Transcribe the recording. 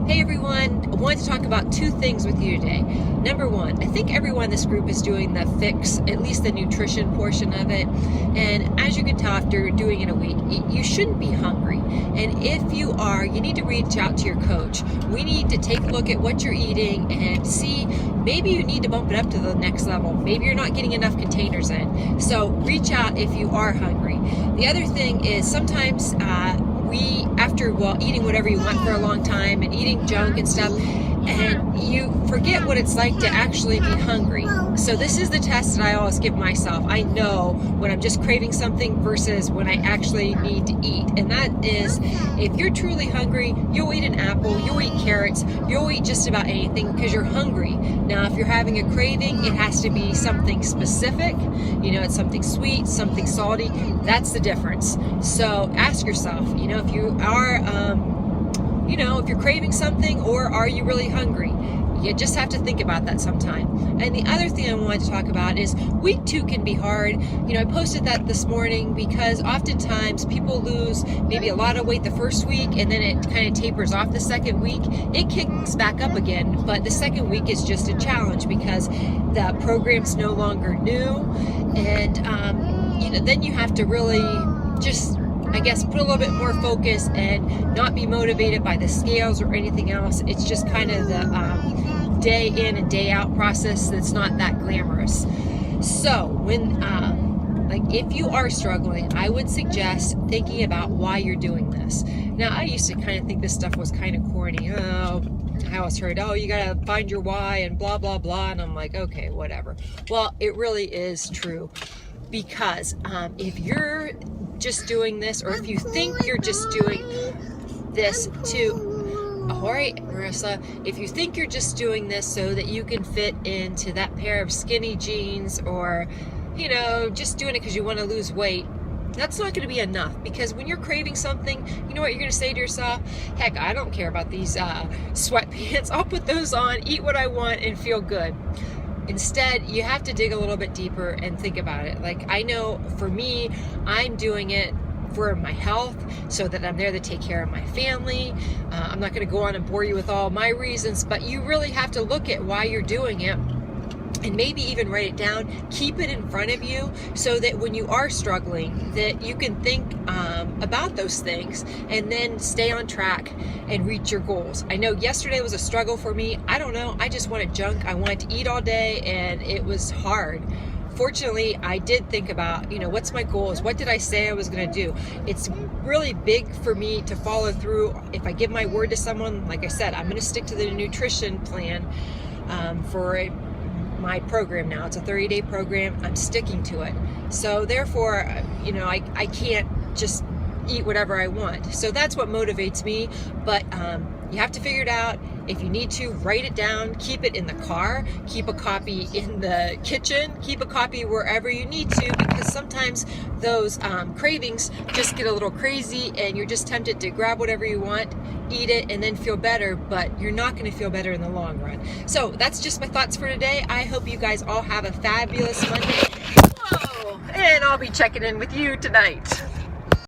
Hey everyone, I wanted to talk about two things with you today. Number one, I think everyone in this group is doing the fix, at least the nutrition portion of it. And as you can tell after doing it a week, you shouldn't be hungry. And if you are, you need to reach out to your coach. We need to take a look at what you're eating and see, maybe you need to bump it up to the next level. Maybe you're not getting enough containers in. So reach out if you are hungry. The other thing is sometimes after eating whatever you want for a long time and eating junk and stuff, and you forget what it's like to actually be hungry. So this is the test that I always give myself. I know when I'm just craving something versus when I actually need to eat. And that is, if you're truly hungry, you'll eat an apple, you'll eat carrots, you'll eat just about anything because you're hungry. Now, if you're having a craving, it has to be something specific. It's something sweet, something salty. That's the difference. So ask yourself, if you are, if you're craving something, or are you really hungry? You just have to think about that sometime. And the other thing I wanted to talk about is week 2 can be hard. I posted that this morning because oftentimes people lose maybe a lot of weight the first week and then it kind of tapers off the second week. It kicks back up again, but the second week is just a challenge because the program's no longer new. And, then you have to really just, put a little bit more focus and not be motivated by the scales or anything else. It's just kind of the day in and day out process that's not that glamorous. So when, if you are struggling, I would suggest thinking about why you're doing this. Now, I used to kind of think this stuff was kind of corny. I always heard, you gotta find your why and blah, blah, blah. And I'm like, okay, whatever. Well, it really is true. Because if you're just doing this, or if you think you're just doing this all right, Marissa, if you think you're just doing this so that you can fit into that pair of skinny jeans, or, just doing it because you want to lose weight, that's not going to be enough. Because when you're craving something, you know what you're going to say to yourself? Heck, I don't care about these sweatpants. I'll put those on, eat what I want, and feel good. Instead, you have to dig a little bit deeper and think about it. Like, I know for me, I'm doing it for my health, so that I'm there to take care of my family. I'm not going to go on and bore you with all my reasons, but you really have to look at why you're doing it. And maybe even write it down, keep it in front of you so that when you are struggling, that you can think about those things and then stay on track and reach your goals. I know yesterday was a struggle for me. I don't know, I just wanted junk. I wanted to eat all day and it was hard. Fortunately, I did think about, what's my goals? What did I say I was going to do? It's really big for me to follow through. If I give my word to someone, like I said, I'm going to stick to the nutrition plan for my program now. It's a 30-day program. I'm sticking to it. So therefore, I can't just eat whatever I want. So that's what motivates me. But you have to figure it out. If you need to, write it down, keep it in the car, keep a copy in the kitchen, keep a copy wherever you need to, because sometimes those cravings just get a little crazy and you're just tempted to grab whatever you want, eat it, and then feel better, but you're not going to feel better in the long run. So that's just my thoughts for today. I hope you guys all have a fabulous Monday. Whoa! And I'll be checking in with you tonight.